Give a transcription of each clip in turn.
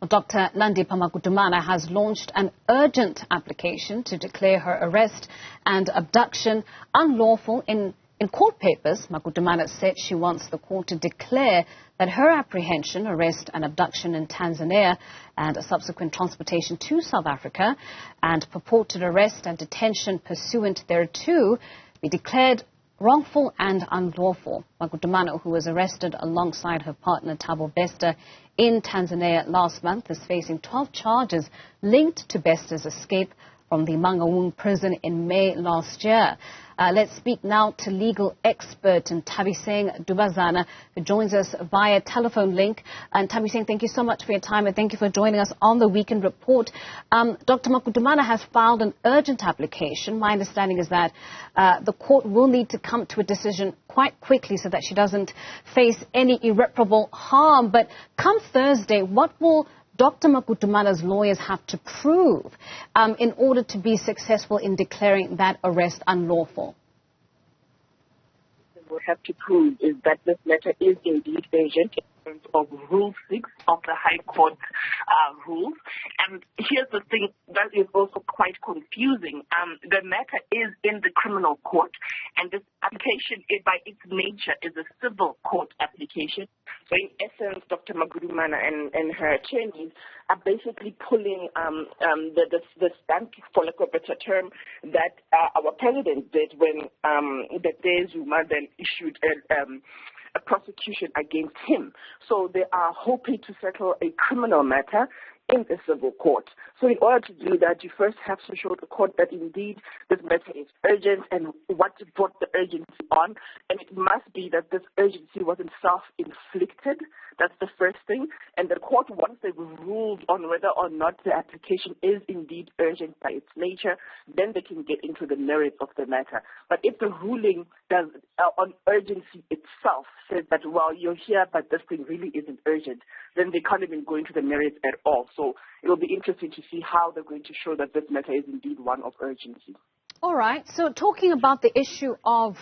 Dr Nandipha Magudumana has launched an urgent application to declare her arrest and abduction unlawful. In court papers, Magudumana said she wants the court to declare that her apprehension, arrest and abduction in Tanzania and a subsequent transportation to South Africa and purported arrest and detention pursuant thereto be declared wrongful and unlawful. Magudumana, who was arrested alongside her partner Thabo Bester in Tanzania last month, is facing 12 charges linked to Bester's escape from the Mangaung Prison in May last year. Let's speak now to legal expert Nthabiseng Dubazana, who joins us via telephone link. And Nthabiseng, thank you so much for your time and thank you for joining us on the Weekend Report. Dr Magudumana has filed an urgent application. My understanding is that the court will need to come to a decision quite quickly so that she doesn't face any irreparable harm. But come Thursday, what will Dr Magudumana's lawyers have to prove in order to be successful in declaring that arrest unlawful? What we have to prove is that this matter is indeed urgent in terms of Rule 6 of the High Court rules. And here's the thing that is also quite confusing. The matter is in the criminal court, and this application, by its nature, is a civil court application. So in essence, Dr Magudumana and her attorneys are basically pulling the stamp, for lack of a better term, that our president did when Dr Zuma then issued a prosecution against him. So they are hoping to settle a criminal matter in the civil court. So in order to do that, you first have to show the court that indeed this matter is urgent and what brought the urgency on. And it must be that this urgency wasn't self-inflicted. That's the first thing. And the court, once they've ruled on whether or not the application is indeed urgent by its nature, then they can get into the merits of the matter. But if the ruling does on urgency itself says that, well, you're here, but this thing really isn't urgent, then they can't even go into the merits at all. So it will be interesting to see how they're going to show that this matter is indeed one of urgency. All right. So talking about the issue of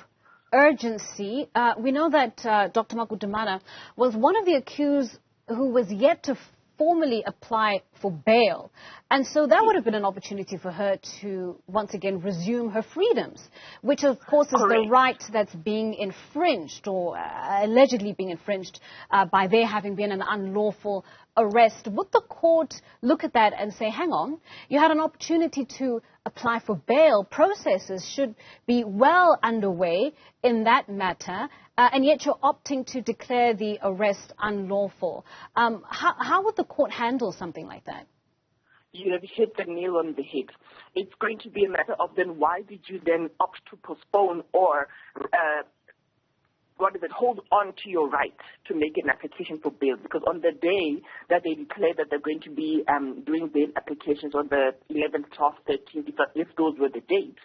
urgency, we know that Dr Magudumana was one of the accused who was yet to formally apply for bail. And so that would have been an opportunity for her to once again resume her freedoms, which of course is the right that's being infringed or allegedly being infringed by there having been an unlawful arrest. Would the court look at that and say, hang on, you had an opportunity to apply for bail, processes should be well underway in that matter, and yet you're opting to declare the arrest unlawful. How would the court handle something like that? You have hit the nail on the head. It's going to be a matter of then why did you then opt to postpone or hold on to your right to make an application for bail? Because on the day that they declared that they're going to be doing bail applications on the 11th, 12th, 13th, if those were the dates,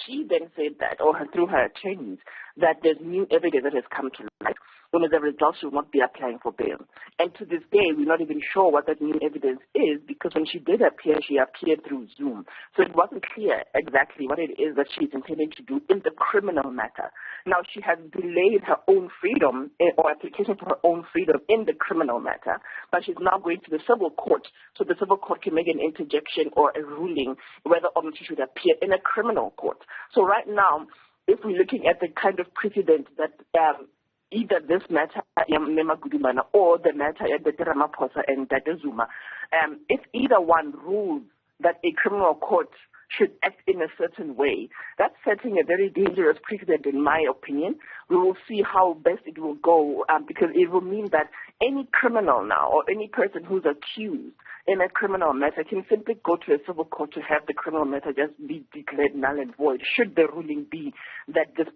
she then said that, or through her attorneys, that there's new evidence that has come to light. When as a result, she will not be applying for bail. And to this day, we're not even sure what that new evidence is, because when she did appear, she appeared through Zoom. So it wasn't clear exactly what it is that she's intending to do in the criminal matter. Now, she has delayed her own freedom or application for her own freedom in the criminal matter, but she's now going to the civil court, so the civil court can make an interjection or a ruling whether or not she should appear in a criminal court. So right now, if we're looking at the kind of precedent that either this matter Magudumana or the matter at the Ramaphosa and Dr Zuma, if either one rules that a criminal court should act in a certain way, that's setting a very dangerous precedent in my opinion. We will see how best it will go, because it will mean that any criminal now or any person who's accused in a criminal matter can simply go to a civil court to have the criminal matter just be declared null and void, should the ruling be that the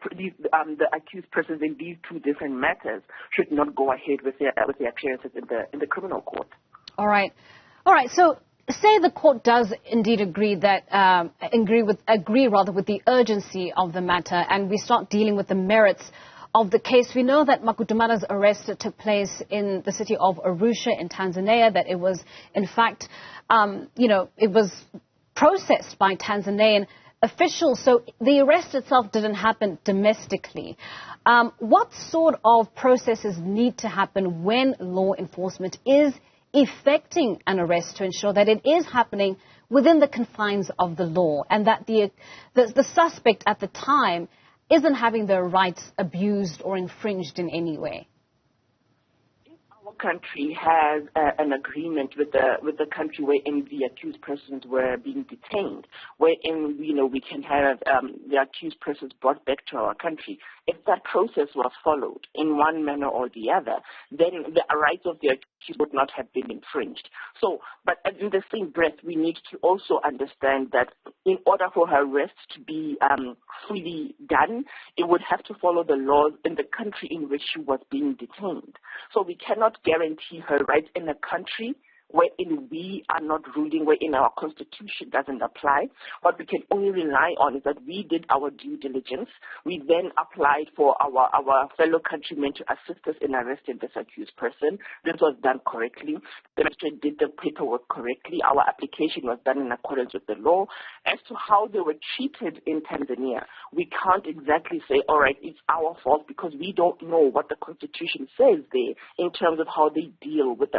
accused persons in these two different matters should not go ahead with their appearances in the criminal court. All right. So say the court does indeed agree with the urgency of the matter, and we start dealing with the merits of the case. We know that Magudumana's arrest took place in the city of Arusha in Tanzania, that it was, in fact, it was processed by Tanzanian officials. So the arrest itself didn't happen domestically. What sort of processes need to happen when law enforcement is effecting an arrest to ensure that it is happening within the confines of the law and that the suspect at the time isn't having their rights abused or infringed in any way? Our country has an agreement with the country wherein the accused persons were being detained, wherein we can have the accused persons brought back to our country. If that process was followed in one manner or the other, then the rights of the accused would not have been infringed. So, but in the same breath, we need to also understand that in order for her arrest to be fully done, it would have to follow the laws in the country in which she was being detained. So we cannot guarantee her rights in a country wherein we are not ruling, wherein our constitution doesn't apply. What we can only rely on is that we did our due diligence. We then applied for our fellow countrymen to assist us in arresting this accused person. This was done correctly. The magistrate did the paperwork correctly. Our application was done in accordance with the law. As to how they were treated in Tanzania, we can't exactly say, all right, it's our fault, because we don't know what the constitution says there in terms of how they deal with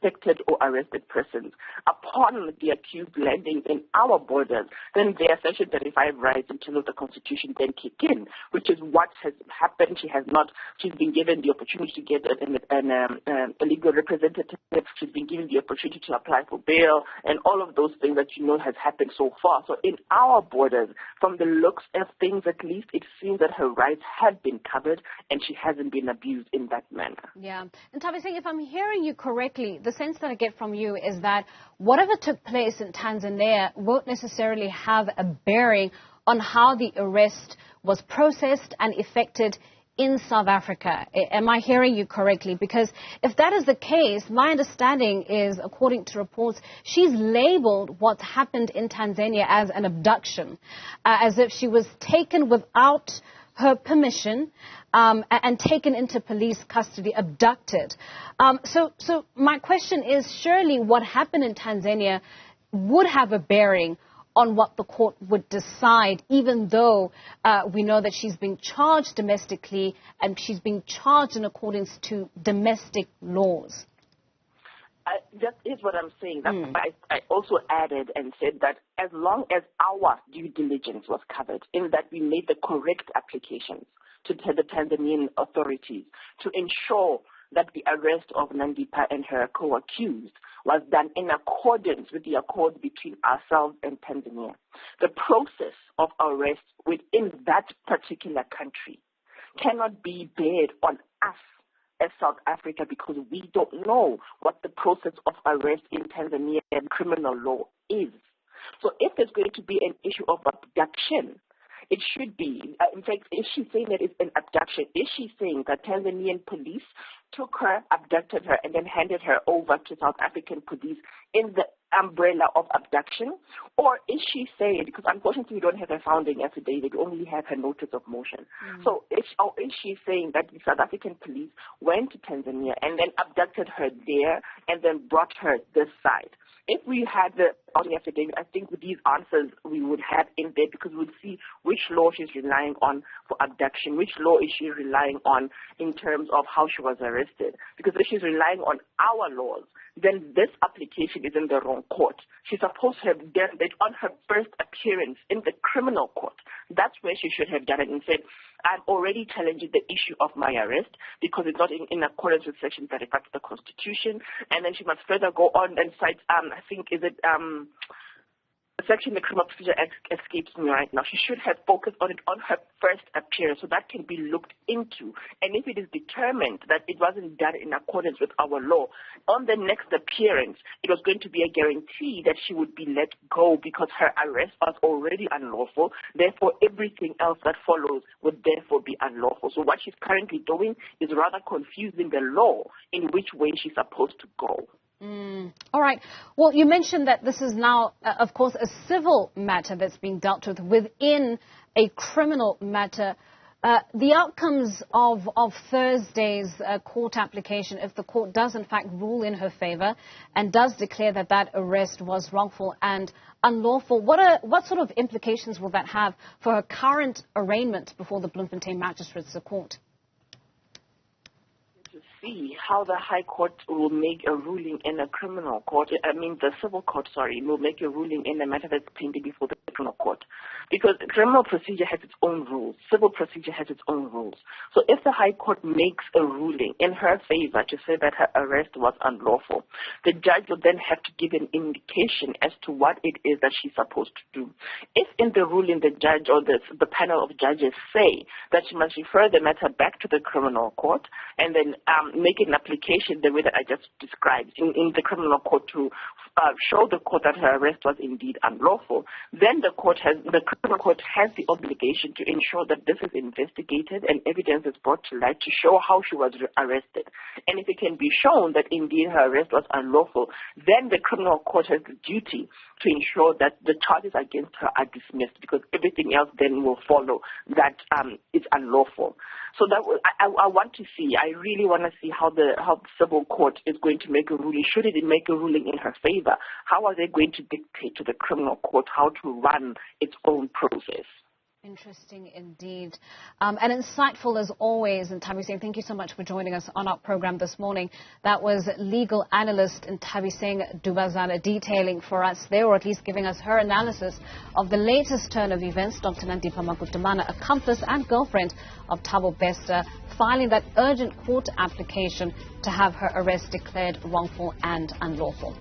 suspected or arrested persons. Upon the accused landing in our borders, then their Section 35 rights in terms of the Constitution then kick in, which is what has happened. She's been given the opportunity to get a legal representative. She's been given the opportunity to apply for bail and all of those things that has happened so far. So in our borders, from the looks of things at least, it seems that her rights have been covered and she hasn't been abused in that manner. Yeah. And Nthabiseng, if I'm hearing you correctly, the sense that I get from you is that whatever took place in Tanzania won't necessarily have a bearing on how the arrest was processed and effected in South Africa. Am I hearing you correctly? Because if that is the case, my understanding is, according to reports, she's labeled what's happened in Tanzania as an abduction, as if she was taken without her permission and taken into police custody, abducted. So my question is, surely what happened in Tanzania would have a bearing on what the court would decide, even though we know that she's being charged domestically and she's being charged in accordance to domestic laws. That is what I'm saying. That's why I also added and said that as long as our due diligence was covered, in that we made the correct applications to the Tanzanian authorities to ensure that the arrest of Nandipha and her co-accused was done in accordance with the accord between ourselves and Tanzania. The process of arrest within that particular country cannot be bared on us as South Africa, because we don't know what the process of arrest in Tanzania and criminal law is. So if there's going to be an issue of abduction, it should be, in fact, is she saying that it's an abduction? Is she saying that Tanzanian police took her, abducted her, and then handed her over to South African police in the umbrella of abduction? Or is she saying, because unfortunately we don't have a founding affidavit, we only have her notice of motion. So is she saying that the South African police went to Tanzania and then abducted her there and then brought her this side? If we had the founding affidavit, I think with these answers we would have in there, because we'd see which law she's relying on for abduction, which law is she relying on in terms of how she was arrested. Because if she's relying on our laws, then this application is in the wrong court. She's supposed to have done that on her first appearance in the criminal court. That's where she should have done it and said, I'm already challenging the issue of my arrest because it's not in accordance with Section 35 of the Constitution. And then she must further go on and cite, I think, is it section the Criminal Procedure Act escapes me right now. She should have focused on it on her first appearance, so that can be looked into. And if it is determined that it wasn't done in accordance with our law, on the next appearance, it was going to be a guarantee that she would be let go, because her arrest was already unlawful. Therefore, everything else that follows would therefore be unlawful. So what she's currently doing is rather confusing the law in which way she's supposed to go. All right. Well, you mentioned that this is now, of course, a civil matter that's being dealt with within a criminal matter. The outcomes of Thursday's court application, if the court does in fact rule in her favor and does declare that that arrest was wrongful and unlawful, what sort of implications will that have for her current arraignment before the Bloemfontein Magistrates Court? see how the High Court will make a ruling in a criminal court. The civil court, will make a ruling in a matter that's pending before the criminal court. Because criminal procedure has its own rules. Civil procedure has its own rules. So if the High Court makes a ruling in her favor to say that her arrest was unlawful, the judge will then have to give an indication as to what it is that she's supposed to do. If in the ruling the judge or the panel of judges say that she must refer the matter back to the criminal court and then make an application the way that I just described in the criminal court to show the court that her arrest was indeed unlawful, then the criminal court has the obligation to ensure that this is investigated and evidence is brought to light to show how she was arrested. And if it can be shown that indeed her arrest was unlawful, then the criminal court has the duty to ensure that the charges against her are dismissed, because everything else then will follow that it's unlawful. So that I want to see. I really want to see how the civil court is going to make a ruling. Should it make a ruling in her favor? How are they going to dictate to the criminal court how to run its own process? Interesting indeed. And insightful as always. And Nthabiseng, thank you so much for joining us on our program this morning. That was legal analyst Nthabiseng Dubazana detailing for us there, or at least giving us her analysis of the latest turn of events. Dr Nandipha Magudumana, accomplice and girlfriend of Thabo Bester, filing that urgent court application to have her arrest declared wrongful and unlawful.